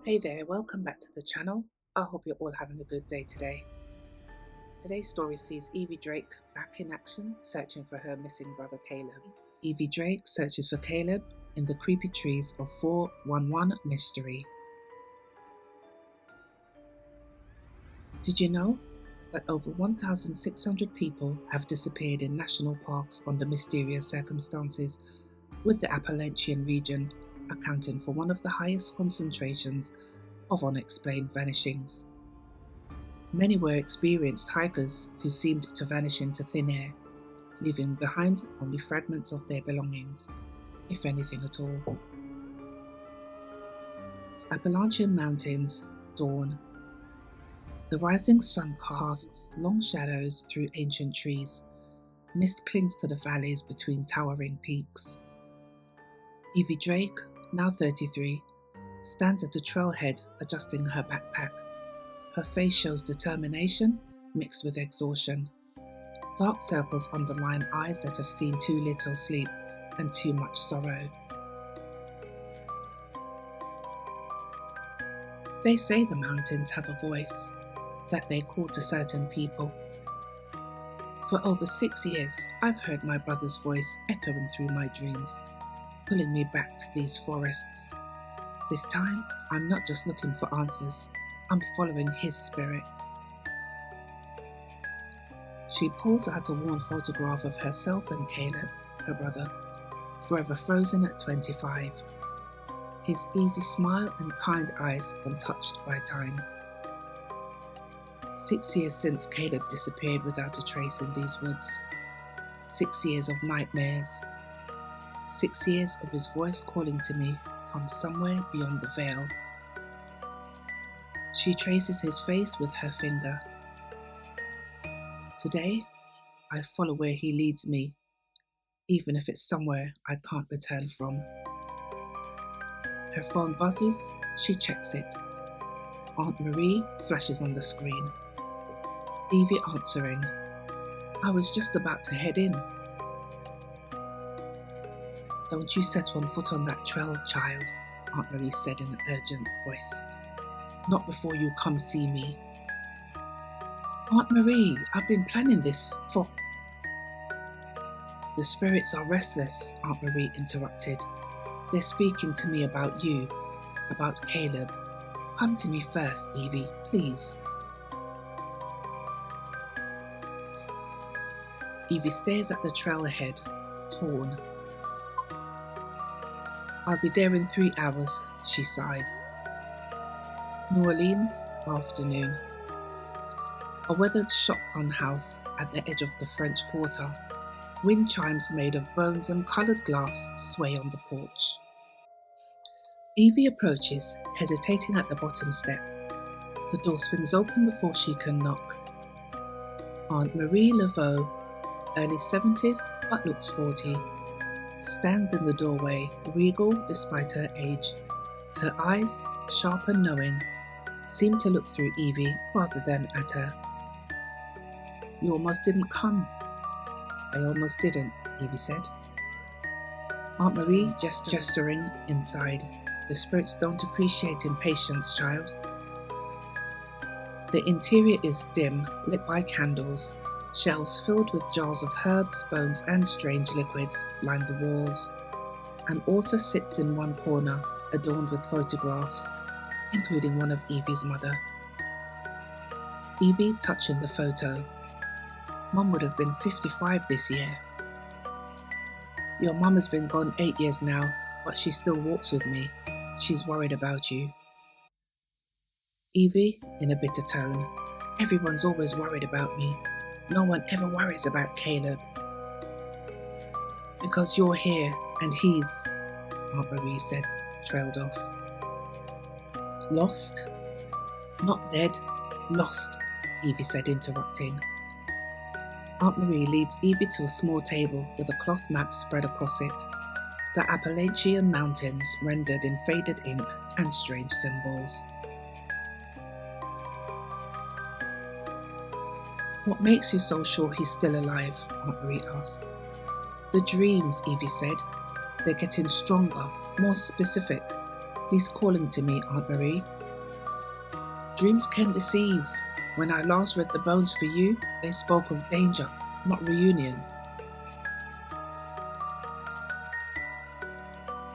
Hey there, welcome back to the channel. I hope you're all having a good day today. Today's story sees Evie Drake back in action, searching for her missing brother Caleb. Evie Drake searches for Caleb in the creepy trees of 411 Mystery. Did you know that over 1,600 people have disappeared in national parks under mysterious circumstances, with the Appalachian region accounting for one of the highest concentrations of unexplained vanishings? Many were experienced hikers who seemed to vanish into thin air, leaving behind only fragments of their belongings, if anything at all. Appalachian Mountains, dawn. The rising sun casts long shadows through ancient trees. Mist clings to the valleys between towering peaks. Evie Drake, now 33, stands at a trailhead adjusting her backpack. Her face shows determination mixed with exhaustion. Dark circles underline eyes that have seen too little sleep and too much sorrow. They say the mountains have a voice that they call to certain people. For over 6 years, I've heard my brother's voice echoing through my dreams, pulling me back to these forests. This time, I'm not just looking for answers, I'm following his spirit. She pulls out a worn photograph of herself and Caleb, her brother, forever frozen at 25. His easy smile and kind eyes untouched by time. 6 years since Caleb disappeared without a trace in these woods. 6 years of nightmares. 6 years of his voice calling to me from somewhere beyond the veil. She traces his face with her finger. Today, I follow where he leads me, even if it's somewhere I can't return from. Her phone buzzes, she checks it. Aunt Marie flashes on the screen. Evie answering. I was just about to head in. Don't you set one foot on that trail, child, Aunt Marie said in an urgent voice. Not before you come see me. Aunt Marie, I've been planning this for... The spirits are restless, Aunt Marie interrupted. They're speaking to me about you, about Caleb. Come to me first, Evie, please. Evie stares at the trail ahead, torn. I'll be there in 3 hours, she sighs. New Orleans, afternoon. A weathered shotgun house at the edge of the French Quarter. Wind chimes made of bones and coloured glass sway on the porch. Evie approaches, hesitating at the bottom step. The door swings open before she can knock. Aunt Marie Laveau, early 70s but looks 40, stands in the doorway, regal despite her age. Her eyes, sharp and knowing, seem to look through Evie rather than at her. You almost didn't come. I almost didn't, Evie said. Aunt Marie gesturing inside. The spirits don't appreciate impatience, child. The interior is dim, lit by candles. Shelves filled with jars of herbs, bones and strange liquids line the walls. An altar sits in one corner, adorned with photographs, including one of Evie's mother. Evie touching the photo. Mum would have been 55 this year. Your mum has been gone 8 years now, but she still walks with me. She's worried about you. Evie, in a bitter tone. Everyone's always worried about me. No one ever worries about Caleb. Because you're here and he's, Aunt Marie said, trailed off. Lost? Not dead, lost, Evie said, interrupting. Aunt Marie leads Evie to a small table with a cloth map spread across it. The Appalachian Mountains rendered in faded ink and strange symbols. What makes you so sure he's still alive? Aunt Marie asked. The dreams, Evie said. They're getting stronger, more specific. He's calling to me, Aunt Marie. Dreams can deceive. When I last read the bones for you, they spoke of danger, not reunion.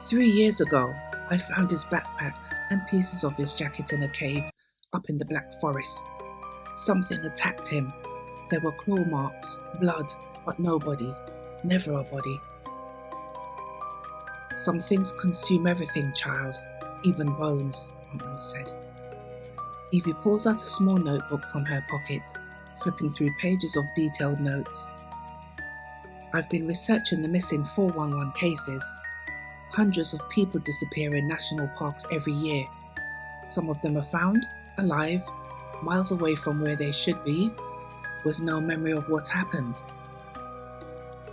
3 years ago, I found his backpack and pieces of his jacket in a cave up in the Black Forest. Something attacked him. There were claw marks, blood, but no body. Never a body. Some things consume everything, child, even bones, Aunt Marie said. Evie pulls out a small notebook from her pocket, flipping through pages of detailed notes. I've been researching the missing 411 cases. Hundreds of people disappear in national parks every year. Some of them are found, alive, miles away from where they should be, with no memory of what happened.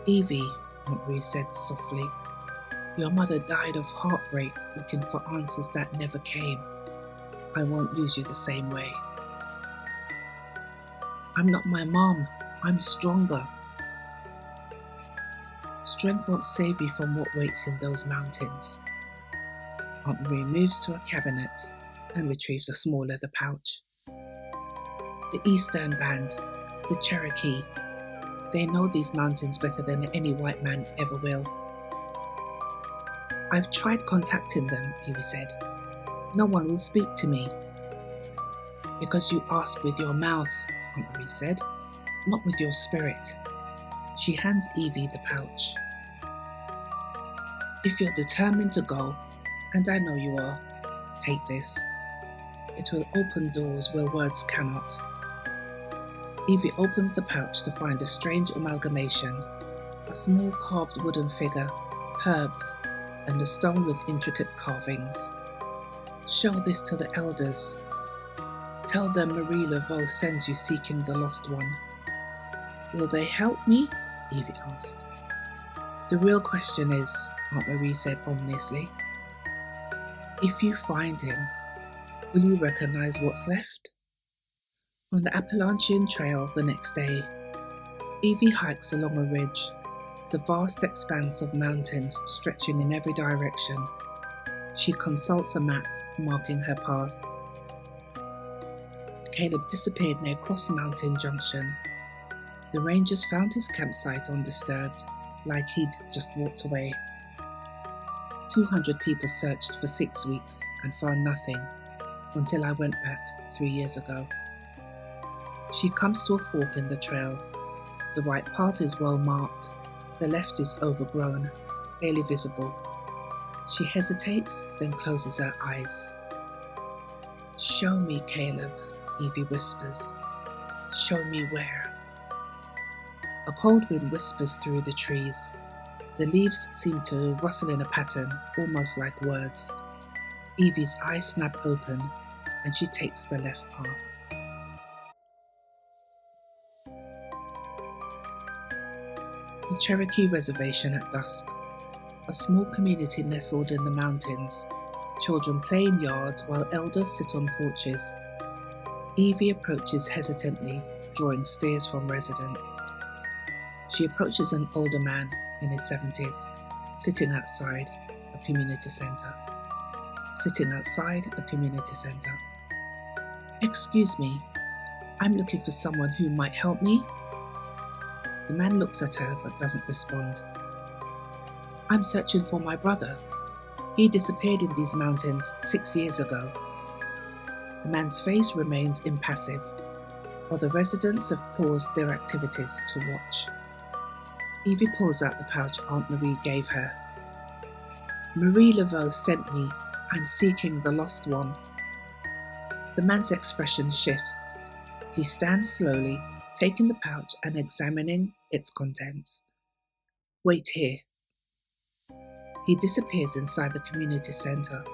Evie, Aunt Marie said softly, your mother died of heartbreak looking for answers that never came. I won't lose you the same way. I'm not my mom. I'm stronger. Strength won't save you from what waits in those mountains. Aunt Marie moves to a cabinet and retrieves a small leather pouch. The Eastern Band, the Cherokee, they know these mountains better than any white man ever will. I've tried contacting them, Evie said. No one will speak to me. Because you ask with your mouth, Aunt Marie said, not with your spirit. She hands Evie the pouch. If you're determined to go, and I know you are, take this. It will open doors where words cannot. Evie opens the pouch to find a strange amalgamation, a small carved wooden figure, herbs, and a stone with intricate carvings. Show this to the elders. Tell them Marie Laveau sends you seeking the lost one. Will they help me? Evie asked. The real question is, Aunt Marie said ominously, if you find him, will you recognize what's left? On the Appalachian Trail the next day, Evie hikes along a ridge, the vast expanse of mountains stretching in every direction. She consults a map marking her path. Caleb disappeared near Cross Mountain Junction. The rangers found his campsite undisturbed, like he'd just walked away. 200 people searched for 6 weeks and found nothing until I went back 3 years ago. She comes to a fork in the trail. The right path is well marked. The left is overgrown, barely visible. She hesitates, then closes her eyes. Show me, Caleb, Evie whispers. Show me where. A cold wind whispers through the trees. The leaves seem to rustle in a pattern, almost like words. Evie's eyes snap open, and she takes the left path. The Cherokee Reservation at dusk. A small community nestled in the mountains. Children play in yards while elders sit on porches. Evie approaches hesitantly, drawing stares from residents. She approaches an older man in his 70s, sitting outside a community centre. Excuse me, I'm looking for someone who might help me. The man looks at her but doesn't respond. I'm searching for my brother. He disappeared in these mountains 6 years ago. The man's face remains impassive, while the residents have paused their activities to watch. Evie pulls out the pouch Aunt Marie gave her. Marie Laveau sent me. I'm seeking the lost one. The man's expression shifts. He stands slowly, taking the pouch and examining its contents. Wait here. He disappears inside the community centre.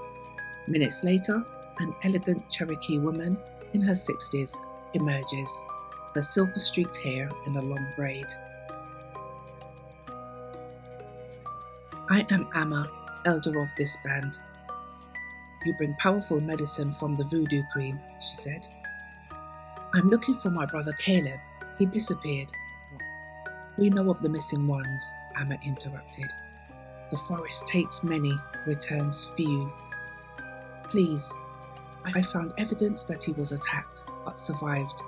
Minutes later, an elegant Cherokee woman in her 60s emerges, her silver-streaked hair in a long braid. I am Ama, elder of this band. You bring powerful medicine from the Voodoo Queen, she said. I'm looking for my brother Caleb. He disappeared. We know of the missing ones, Ama interrupted. The forest takes many, returns few. Please, I found evidence that he was attacked, but survived.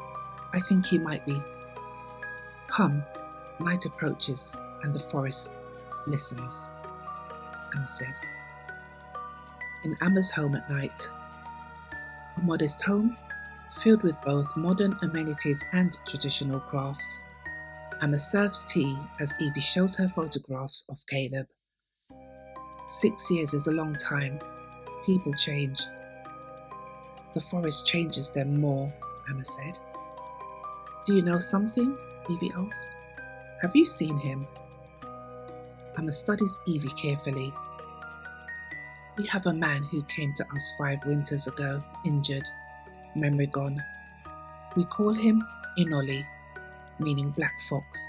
I think he might be. Come. Night approaches, and the forest listens, Ama said. In Ama's home at night. A modest home, filled with both modern amenities and traditional crafts. Ama serves tea as Evie shows her photographs of Caleb. 6 years is a long time. People change. The forest changes them more, Ama said. Do you know something? Evie asked. Have you seen him? Ama studies Evie carefully. We have a man who came to us 5 winters ago, injured, memory gone. We call him Inoli, meaning black fox,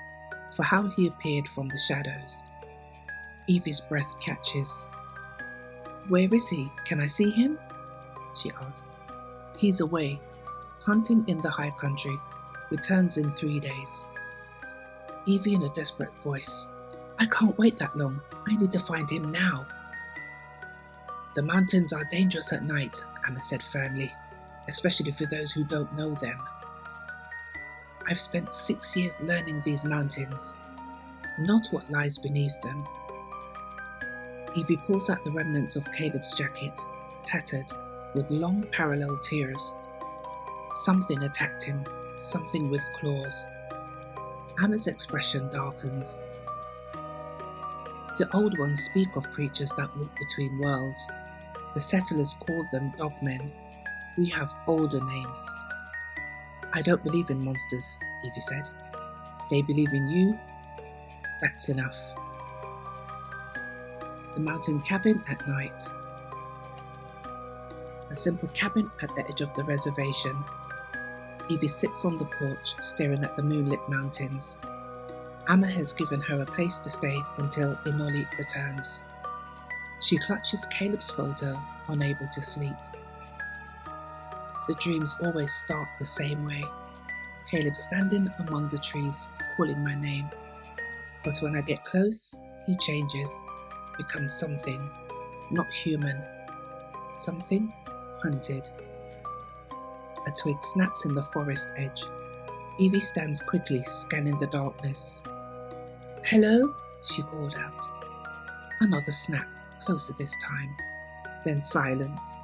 for how he appeared from the shadows. Evie's breath catches. Where is he? Can I see him? She asked. He's away, hunting in the high country, returns in 3 days. Evie in a desperate voice. I can't wait that long. I need to find him now. The mountains are dangerous at night, Ama said firmly, especially for those who don't know them. I've spent 6 years learning these mountains, not what lies beneath them. Evie pulls out the remnants of Caleb's jacket, tattered, with long parallel tears. Something attacked him, something with claws. Ama's expression darkens. The old ones speak of creatures that walk between worlds. The settlers call them Dogmen. We have older names. I don't believe in monsters, Evie said. They believe in you. That's enough. The mountain cabin at night. A simple cabin at the edge of the reservation. Evie sits on the porch, staring at the moonlit mountains. Ama has given her a place to stay until Inoli returns. She clutches Caleb's photo, unable to sleep. The dreams always start the same way. Caleb standing among the trees, calling my name. But when I get close, he changes, becomes something, not human. Something hunted. A twig snaps in the forest edge. Evie stands quickly, scanning the darkness. Hello? She called out. Another snap, closer this time. Then silence.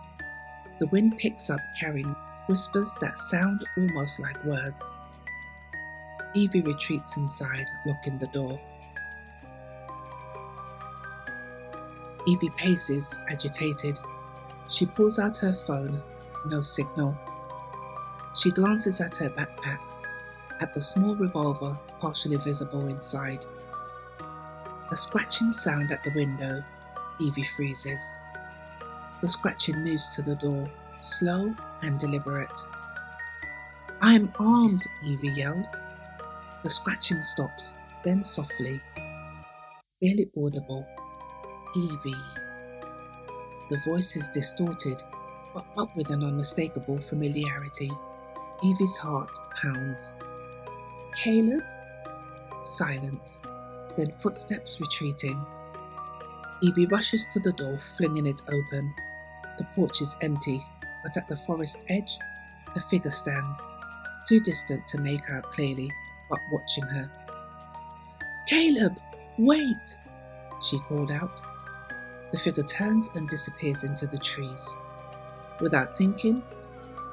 The wind picks up, carrying whispers that sound almost like words. Evie retreats inside, locking the door. Evie paces, agitated. She pulls out her phone, no signal. She glances at her backpack, at the small revolver partially visible inside. A scratching sound at the window. Evie freezes. The scratching moves to the door, slow and deliberate. I'm armed, Evie yelled. The scratching stops, then softly, barely audible. Evie. The voice is distorted, but with an unmistakable familiarity. Evie's heart pounds. Caleb? Silence, then footsteps retreating. Evie rushes to the door, flinging it open. The porch is empty, but at the forest edge, a figure stands, too distant to make out clearly, but watching her. Caleb, wait! She called out. The figure turns and disappears into the trees. Without thinking,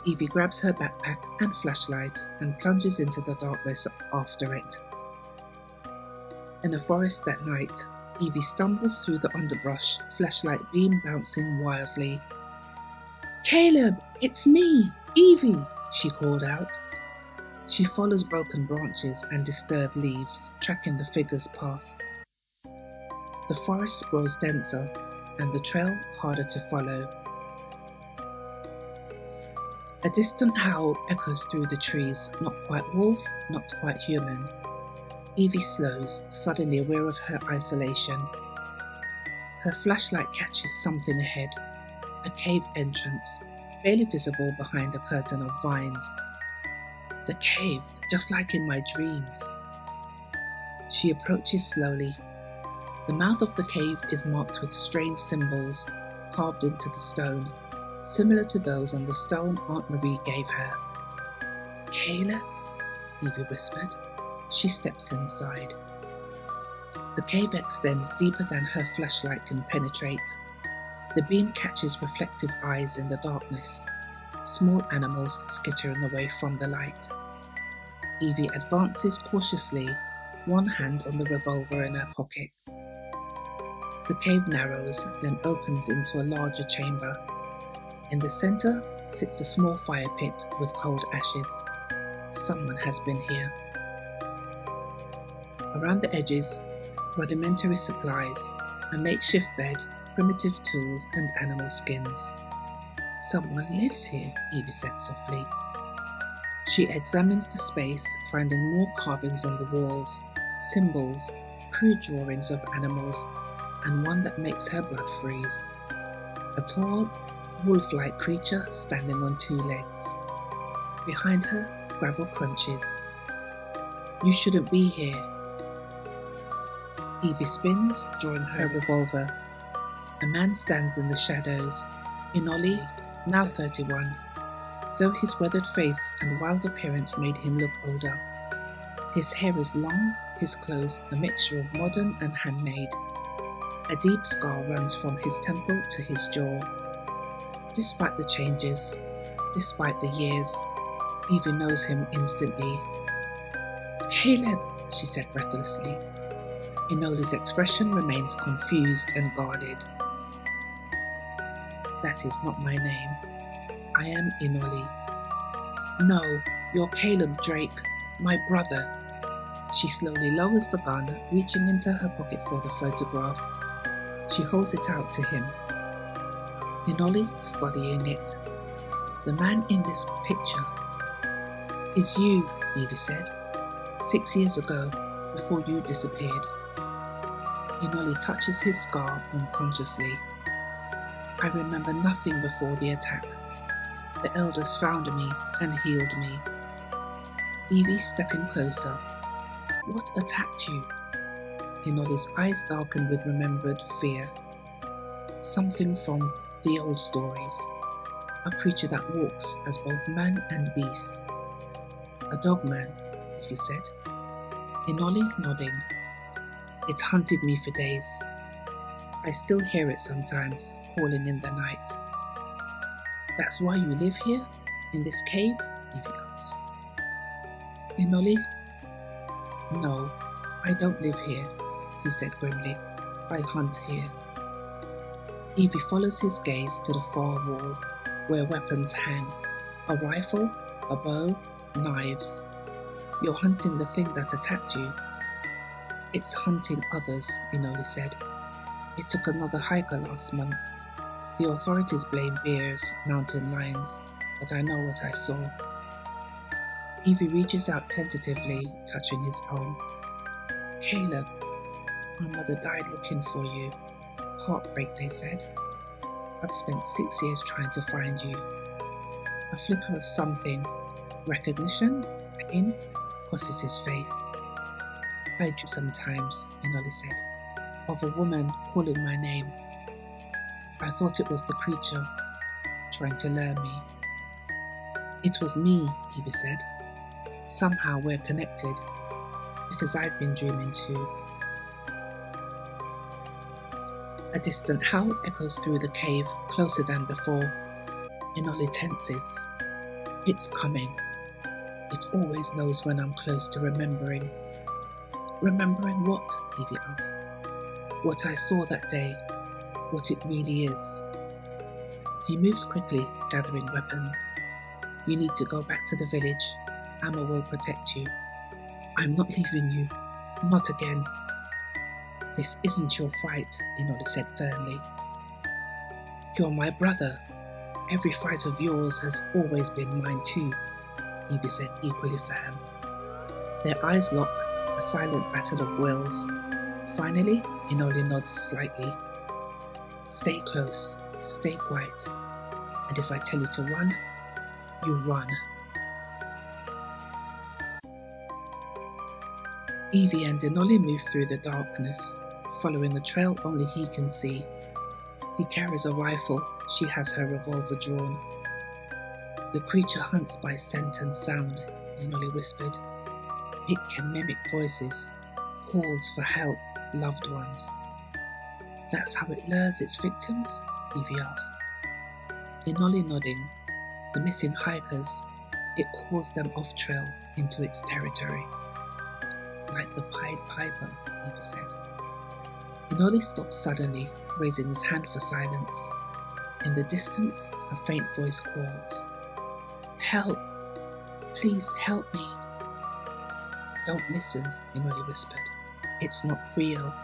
Evie grabs her backpack and flashlight and plunges into the darkness after it. In a forest that night, Evie stumbles through the underbrush, flashlight beam bouncing wildly. Caleb, it's me, Evie, she called out. She follows broken branches and disturbed leaves, tracking the figure's path. The forest grows denser, and the trail harder to follow. A distant howl echoes through the trees, not quite wolf, not quite human. Evie slows, suddenly aware of her isolation. Her flashlight catches something ahead, a cave entrance, barely visible behind a curtain of vines. The cave, just like in my dreams. She approaches slowly. The mouth of the cave is marked with strange symbols carved into the stone. similar to those on the stone Aunt Marie gave her. "Caleb?" Evie whispered. She steps inside. The cave extends deeper than her flashlight can penetrate. The beam catches reflective eyes in the darkness, small animals skittering away from the light. Evie advances cautiously, one hand on the revolver in her pocket. The cave narrows, then opens into a larger chamber. In the center sits a small fire pit with cold ashes. Someone has been here. Around the edges, rudimentary supplies, a makeshift bed, primitive tools, and animal skins. "Someone lives here," Evie said softly. She examines the space, finding more carvings on the walls, symbols, crude drawings of animals, and one that makes her blood freeze. A tall, wolf-like creature standing on two legs. Behind her, gravel crunches. "You shouldn't be here." Evie spins, drawing her revolver. A man stands in the shadows. Inoli, now 31, though his weathered face and wild appearance made him look older. His hair is long, his clothes a mixture of modern and handmade. A deep scar runs from his temple to his jaw. Despite the changes, despite the years, Evie knows him instantly. "Caleb," she said breathlessly. Inoli's expression remains confused and guarded. "That is not my name. I am Inoli." "No, you're Caleb Drake, my brother." She slowly lowers the gun, reaching into her pocket for the photograph. She holds it out to him. Inoli studying it. "The man in this picture is you," Evie said. "6 years ago, before you disappeared." Inoli touches his scar unconsciously. "I remember nothing before the attack. The elders found me and healed me." Evie stepping closer. "What attacked you?" Inoli's eyes darken with remembered fear. "Something from the old stories. A creature that walks as both man and beast." "A dogman," Evie said. Inoli nodding. "It hunted me for days. I still hear it sometimes, calling in the night." "That's why you live here, in this cave?" Evie asked. Inoli, "No, I don't live here," he said grimly. "I hunt here." Evie follows his gaze to the far wall, where weapons hang. A rifle, a bow, knives. "You're hunting the thing that attacked you." "It's hunting others," Inoli said. "It took another hiker last month. The authorities blame bears, mountain lions, but I know what I saw." Evie reaches out tentatively, touching his arm. "Caleb, my mother died looking for you. Heartbreak, they said. I've spent 6 years trying to find you." A flicker of something, recognition, pain, crosses his face. "I dream sometimes," Inoli said, "of a woman calling my name. I thought it was the creature trying to lure me." "It was me," Evie said. "Somehow we're connected, because I've been dreaming too." A distant howl echoes through the cave, closer than before. Inoli tenses. "It's coming. It always knows when I'm close to remembering." "Remembering what?" Evie asked. "What I saw that day, what it really is." He moves quickly, gathering weapons. "You need to go back to the village. Ama will protect you." "I'm not leaving you. Not again." "This isn't your fight," Inoli said firmly. "You're my brother. Every fight of yours has always been mine too," Evie said, equally firm. Their eyes lock, a silent battle of wills. Finally, Inoli nods slightly. "Stay close, stay quiet, and if I tell you to run, you run." Evie and Inoli move through the darkness, following the trail only he can see. He carries a rifle. She has her revolver drawn. The creature hunts by scent and sound, Inoli whispered. It can mimic voices, calls for help, loved ones. That's how it lures its victims? Evie asked. Inoli nodding. The missing hikers, it calls them off trail into its territory. Like the Pied Piper, Evie said. Inoli stopped suddenly, raising his hand for silence. In the distance, a faint voice calls. Help! Please help me! Don't listen, Inoli whispered. It's not real.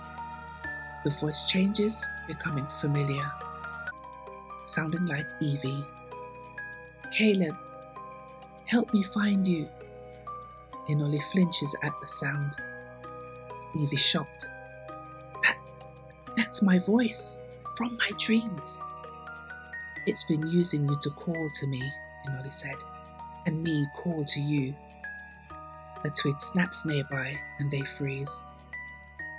The voice changes, becoming familiar, sounding like Evie. Caleb, help me find you. Inoli flinches at the sound. Evie shocked. That's my voice, from my dreams. It's been using you to call to me, Inoli said, and me call to you. A twig snaps nearby and they freeze.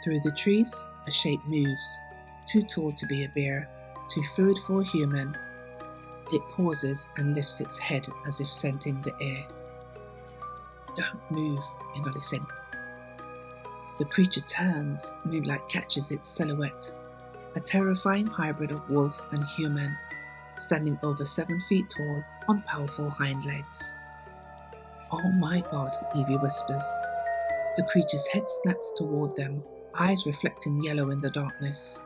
Through the trees, a shape moves, too tall to be a bear, too fluid for a human. It pauses and lifts its head as if scenting the air. Don't move, Inoli said. The creature turns, moonlight catches its silhouette, a terrifying hybrid of wolf and human, standing over 7 feet tall on powerful hind legs. Oh my God, Evie whispers. The creature's head snaps toward them, eyes reflecting yellow in the darkness.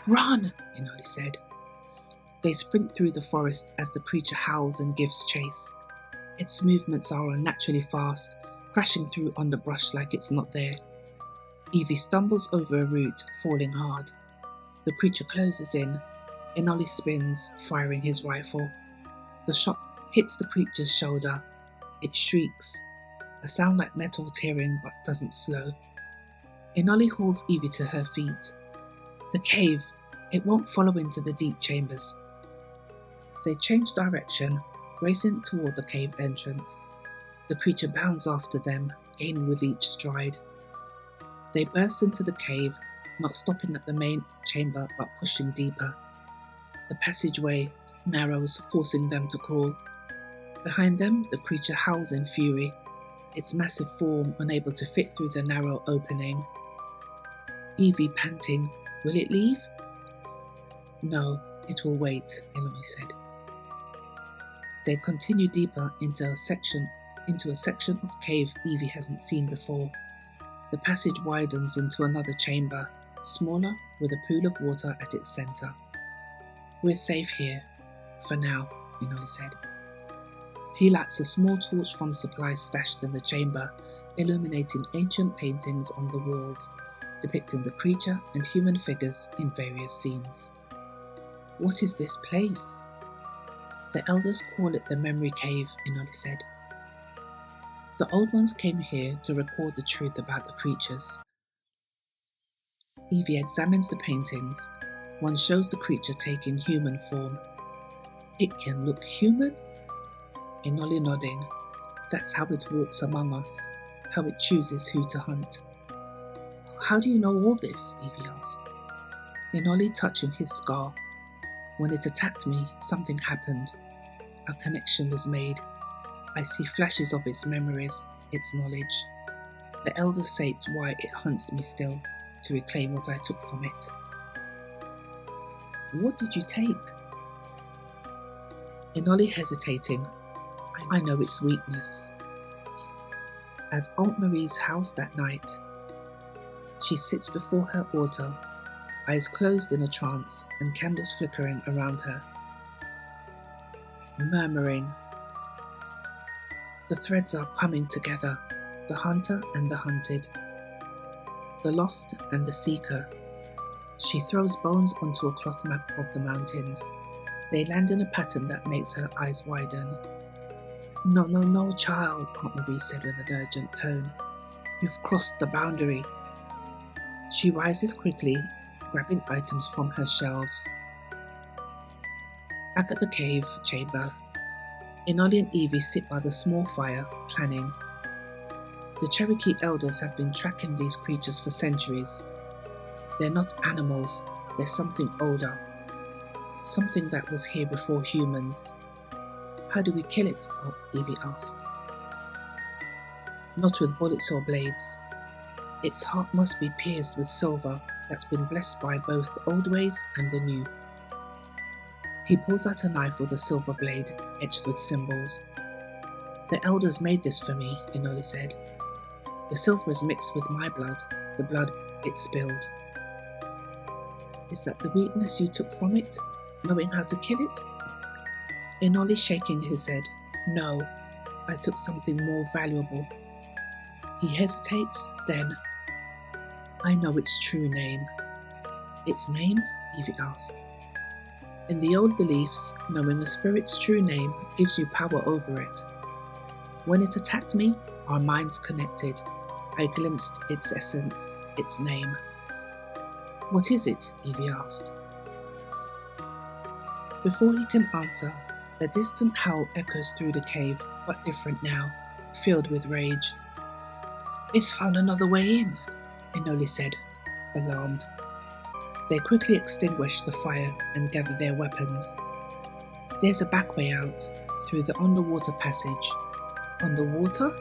Run, Inoli said. They sprint through the forest as the creature howls and gives chase. Its movements are unnaturally fast, crashing through underbrush like it's not there. Evie stumbles over a root, falling hard. The creature closes in. Inoli spins, firing his rifle. The shot hits the creature's shoulder. It shrieks, a sound like metal tearing but doesn't slow. Inoli hauls Evie to her feet. The cave, it won't follow into the deep chambers. They change direction, racing toward the cave entrance. The creature bounds after them, gaining with each stride. They burst into the cave, not stopping at the main chamber but pushing deeper. The passageway narrows, forcing them to crawl. Behind them, the creature howls in fury, its massive form unable to fit through the narrow opening. Evie panting, will it leave? No, it will wait, Inoli said. They continue deeper into a section of cave Evie hasn't seen before. The passage widens into another chamber, smaller, with a pool of water at its center. We're safe here, for now, Inoli said. He lights a small torch from supplies stashed in the chamber, illuminating ancient paintings on the walls, depicting the creature and human figures in various scenes. What is this place? The elders call it the Memory Cave, Inoli said. The old ones came here to record the truth about the creatures. Evie examines the paintings. One shows the creature taking human form. It can look human? Inoli nodding. That's how it walks among us, how it chooses who to hunt. How do you know all this? Evie asked. Inoli touching his scar. When it attacked me, something happened. A connection was made. I see flashes of its memories, its knowledge. The elders say it's why it hunts me still, to reclaim what I took from it. What did you take? Inoli hesitating. I know its weakness. At Aunt Marie's house that night, she sits before her altar, eyes closed in a trance and candles flickering around her. Murmuring. The threads are coming together, the hunter and the hunted, the lost and the seeker. She throws bones onto a cloth map of the mountains. They land in a pattern that makes her eyes widen. No, child, Aunt Marie said with an urgent tone. You've crossed the boundary. She rises quickly, grabbing items from her shelves. Back at the cave chamber, Inoli and Evie sit by the small fire, planning. The Cherokee elders have been tracking these creatures for centuries. They're not animals, they're something older, something that was here before humans. How do we kill it? Evie asked. Not with bullets or blades. Its heart must be pierced with silver that's been blessed by both the old ways and the new. He pulls out a knife with a silver blade etched with symbols. The elders made this for me, Inoli said. The silver is mixed with my blood, the blood it spilled. Is that the weakness you took from it, knowing how to kill it? Inoli shaking his head. No, I took something more valuable. He hesitates, then, I know its true name. Its name? Evie asked. In the old beliefs, knowing a spirit's true name gives you power over it. When it attacked me, our minds connected. I glimpsed its essence, its name. What is it? Evie asked. Before he can answer, a distant howl echoes through the cave, but different now, filled with rage. It's found another way in, Inoli said, alarmed. They quickly extinguish the fire and gather their weapons. There's a back way out, through the underwater passage. Underwater?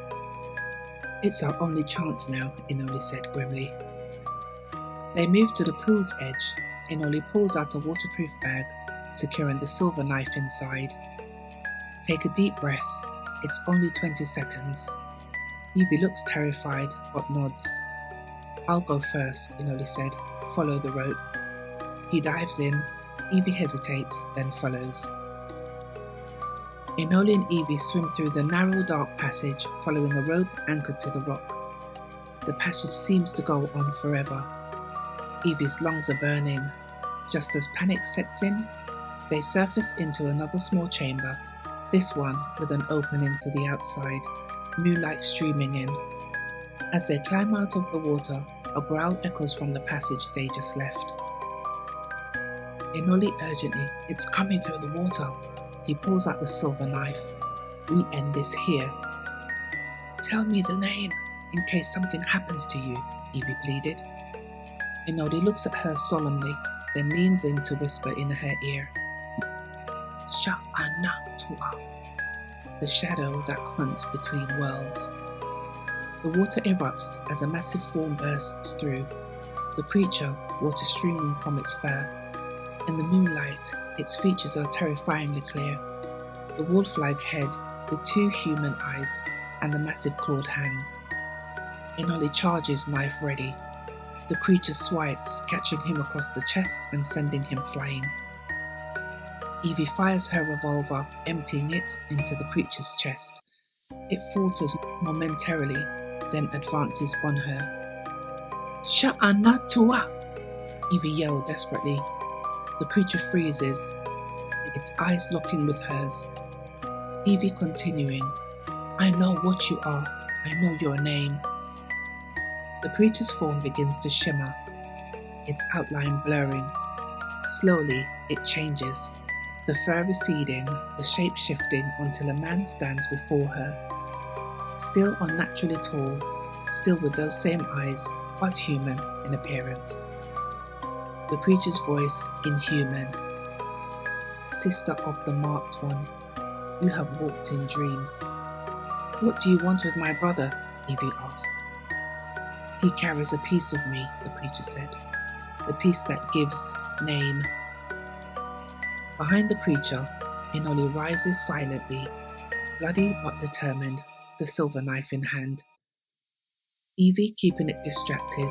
It's our only chance now, Inoli said grimly. They move to the pool's edge. Inoli pulls out a waterproof bag, securing the silver knife inside. Take a deep breath. It's only 20 seconds. Evie looks terrified, but nods. I'll go first, Inoli said. Follow the rope. He dives in. Evie hesitates, then follows. Inoli and Evie swim through the narrow, dark passage, following a rope anchored to the rock. The passage seems to go on forever. Evie's lungs are burning. Just as panic sets in, they surface into another small chamber, this one with an opening to the outside, moonlight streaming in. As they climb out of the water, a growl echoes from the passage they just left. Inoli urgently, it's coming through the water. He pulls out the silver knife. We end this here. Tell me the name, in case something happens to you, Evie pleaded. Inoli looks at her solemnly, then leans in to whisper in her ear. Sha'anatua, the shadow that hunts between worlds. The water erupts as a massive form bursts through. The creature, water streaming from its fur. In the moonlight, its features are terrifyingly clear. The wolf-like head, the two human eyes, and the massive clawed hands. Inoli charges, knife ready. The creature swipes, catching him across the chest and sending him flying. Evie fires her revolver, emptying it into the creature's chest. It falters momentarily, then advances on her. Sha'anatua! Evie yelled desperately. The creature freezes, its eyes locking with hers. Evie continuing, I know what you are. I know your name. The creature's form begins to shimmer, its outline blurring. Slowly, it changes, the fur receding, the shape shifting until a man stands before her. Still unnaturally tall, still with those same eyes, but human in appearance. The creature's voice inhuman. Sister of the marked one, you have walked in dreams. What do you want with my brother? Evie asked. He carries a piece of me, the creature said. The piece that gives name. Behind the creature, Inoli rises silently, bloody but determined, the silver knife in hand. Evie keeping it distracted.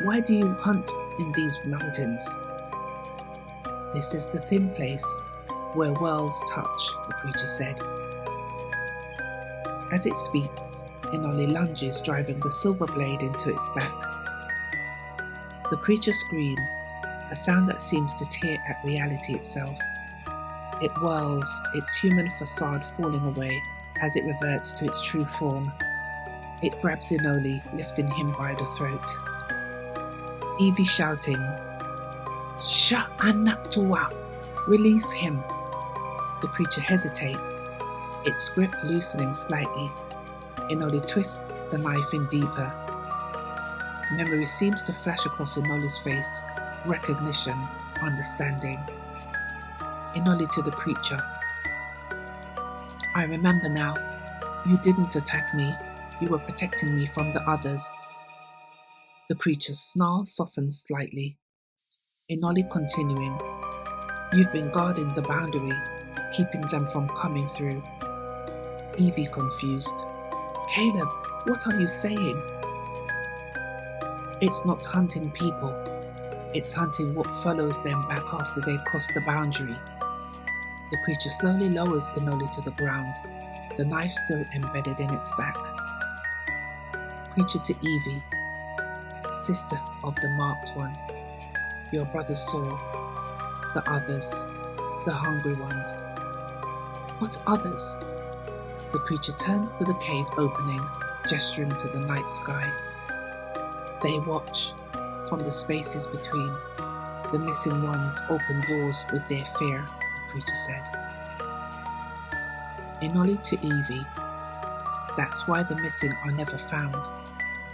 Why do you hunt in these mountains? This is the thin place where worlds touch, the creature said. As it speaks, Inoli lunges, driving the silver blade into its back. The creature screams, a sound that seems to tear at reality itself. It whirls, its human facade falling away as it reverts to its true form. It grabs Inoli, lifting him by the throat. Evie shouting, Sha'anatua! Release him! The creature hesitates, its grip loosening slightly. Inoli twists the knife in deeper. Memory seems to flash across Inoli's face, recognition, understanding. Inoli to the creature. I remember now. You didn't attack me. You were protecting me from the others. The creature's snarl softened slightly. Inoli continuing. You've been guarding the boundary, keeping them from coming through. Evie confused. Caleb, what are you saying? It's not hunting people. It's hunting what follows them back after they cross the boundary. The creature slowly lowers Inoli to the ground, the knife still embedded in its back. Creature to Evie. Sister of the marked one. Your brother saw. The others. The hungry ones. What others? The creature turns to the cave opening, gesturing to the night sky. They watch, from the spaces between. The missing ones open doors with their fear, the creature said. Inoli to Evie. That's why the missing are never found.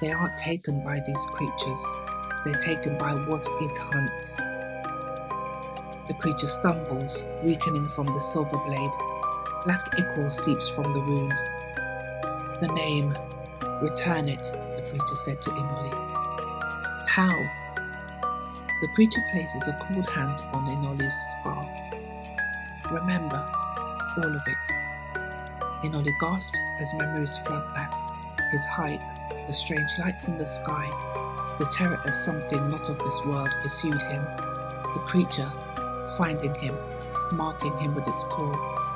They aren't taken by these creatures. They're taken by what it hunts. The creature stumbles, weakening from the silver blade. Black ichor seeps from the wound. The name, return it, the creature said to Inoli. How? The creature places a cold hand on Inoli's scar. Remember, all of it. Inoli gasps as memories flood back. His height, the strange lights in the sky, the terror as something not of this world pursued him. The creature, finding him, marking him with its claw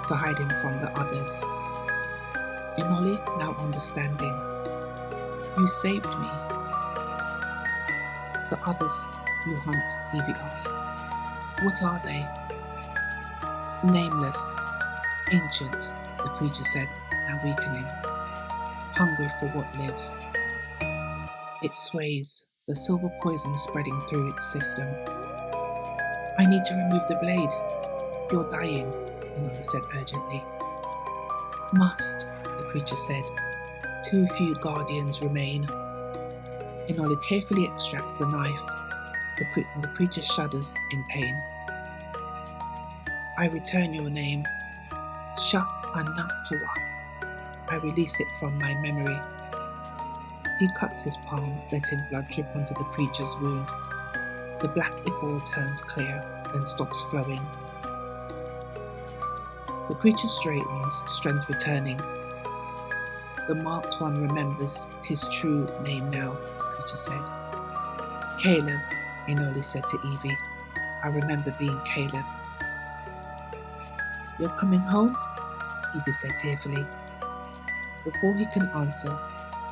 to hide him from the others. Inoli now understanding. You saved me. The others you hunt, Evie asked. What are they? Nameless, ancient, the creature said, now weakening. Hungry for what lives. It sways, the silver poison spreading through its system. I need to remove the blade. You're dying, Inoli said urgently. Must, the creature said. Too few guardians remain. Inoli carefully extracts the knife. The creature shudders in pain. I return your name. Sha-Anatuwa. I release it from my memory. He cuts his palm, letting blood drip onto the creature's wound. The black ichor turns clear, then stops flowing. The creature straightens, strength returning. The marked one remembers his true name now, the creature said. Caleb, Inoli said to Evie. I remember being Caleb. You're coming home? Evie said tearfully. Before he can answer,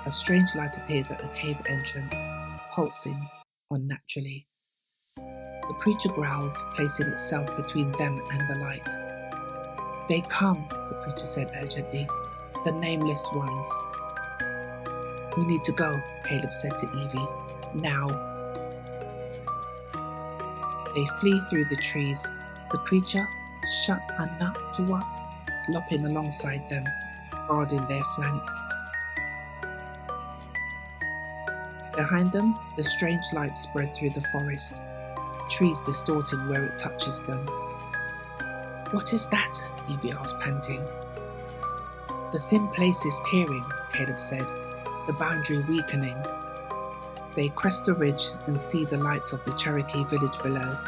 a strange light appears at the cave entrance, pulsing unnaturally. The creature growls, placing itself between them and the light. They come, the creature said urgently. The nameless ones. We need to go, Caleb said to Evie. Now. They flee through the trees, the creature, Sha-Anatuwa, lopping alongside them, guarding their flank. Behind them, the strange light spread through the forest, trees distorting where it touches them. What is that? Evie asked, panting. The thin place is tearing, Caleb said, the boundary weakening. They crest a ridge and see the lights of the Cherokee village below.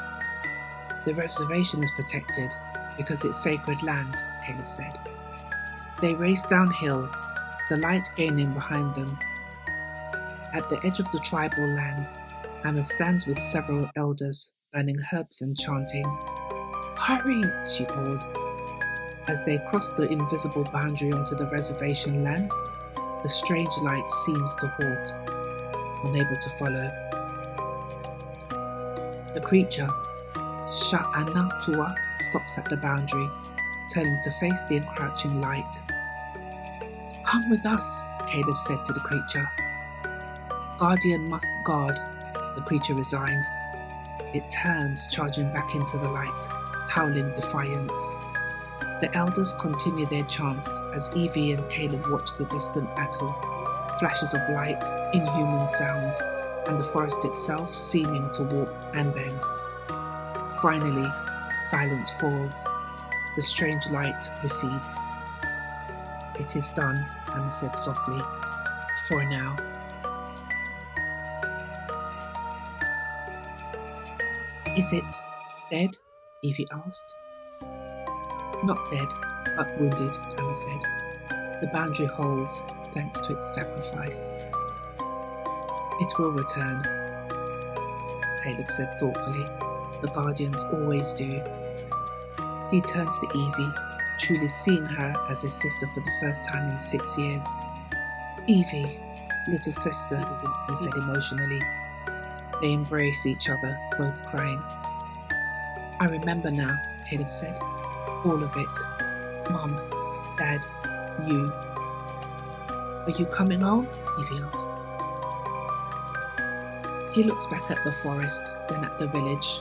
The reservation is protected because it's sacred land, Caleb said. They race downhill, the light gaining behind them. At the edge of the tribal lands, Ama stands with several elders, burning herbs and chanting. Hurry, she called. As they cross the invisible boundary onto the reservation land, the strange light seems to halt, unable to follow. The creature, Sha-Anatuwa, stops at the boundary, turning to face the encroaching light. Come with us, Caleb said to the creature. Guardian must guard, the creature resigned. It turns, charging back into the light, howling defiance. The elders continue their chants as Evie and Caleb watch the distant battle, flashes of light, inhuman sounds, and the forest itself seeming to warp and bend. Finally, silence falls. The strange light recedes. It is done, Ama said softly. For now. Is it dead? Evie asked. Not dead, but wounded, Ama said. The boundary holds, thanks to its sacrifice. It will return, Caleb said thoughtfully. The guardians always do. He turns to Evie, truly seeing her as his sister for the first time in 6 years. Evie, little sister, he said emotionally. They embrace each other, both crying. I remember now, Caleb said. All of it. Mum, Dad, you. Are you coming home? Evie asked. He looks back at the forest, then at the village.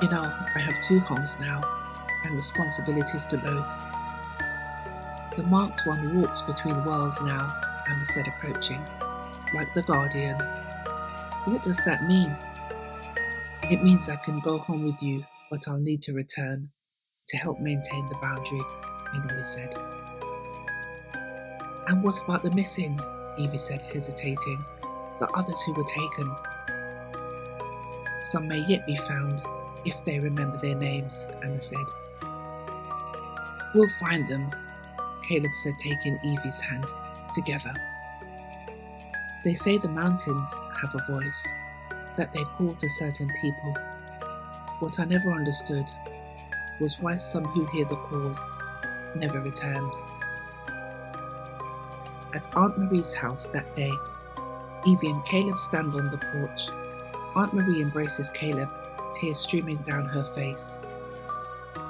You know, I have 2 homes now, and responsibilities to both. The marked one walks between worlds now, Ama said, approaching, like the guardian. What does that mean? It means I can go home with you, but I'll need to return to help maintain the boundary, Emily said. And what about the missing? Evie said, hesitating. The others who were taken. Some may yet be found, if they remember their names, Ama said. We'll find them, Caleb said, taking Evie's hand. Together. They say the mountains have a voice, that they call to certain people. What I never understood was why some who hear the call never return. At Aunt Marie's house that day, Evie and Caleb stand on the porch. Aunt Marie embraces Caleb, tears streaming down her face.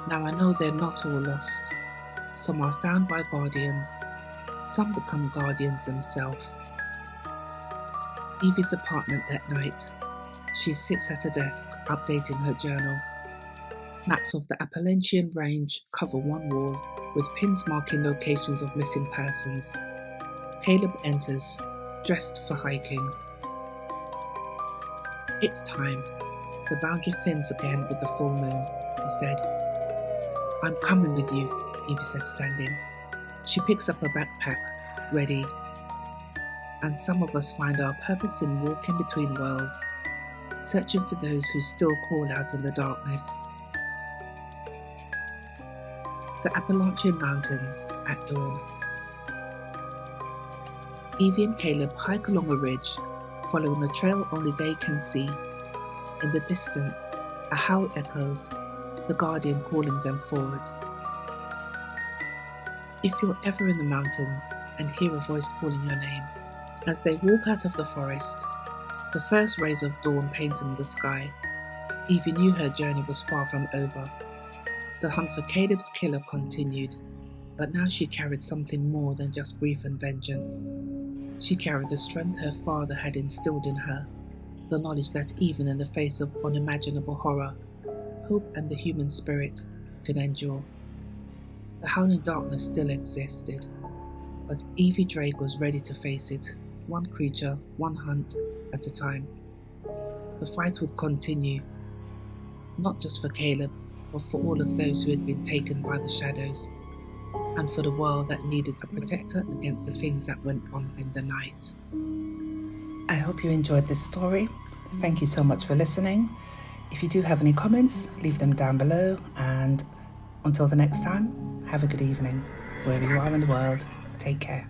Now I know they're not all lost. Some are found by guardians. Some become guardians themselves. Evie's apartment that night. She sits at a desk, updating her journal. Maps of the Appalachian range cover one wall, with pins marking locations of missing persons. Caleb enters, dressed for hiking. It's time. The boundary thins again with the full moon, he said. I'm coming with you, Evie said, standing. She picks up a backpack, ready. And some of us find our purpose in walking between worlds, searching for those who still call out in the darkness. The Appalachian Mountains at dawn. Evie and Caleb hike along a ridge, following a trail only they can see. In the distance, a howl echoes, the guardian calling them forward. If you're ever in the mountains and hear a voice calling your name, as they walk out of the forest, the first rays of dawn painting the sky, Evie knew her journey was far from over. The hunt for Caleb's killer continued, but now she carried something more than just grief and vengeance. She carried the strength her father had instilled in her, the knowledge that even in the face of unimaginable horror, hope and the human spirit could endure. The howling darkness still existed, but Evie Drake was ready to face it, one creature, one hunt at a time. The fight would continue, not just for Caleb, but for all of those who had been taken by the shadows, and for the world that needed a protector against the things that went on in the night. I hope you enjoyed this story. Thank you so much for listening. If you do have any comments, leave them down below, and until the next time, have a good evening. Wherever you are in the world, take care.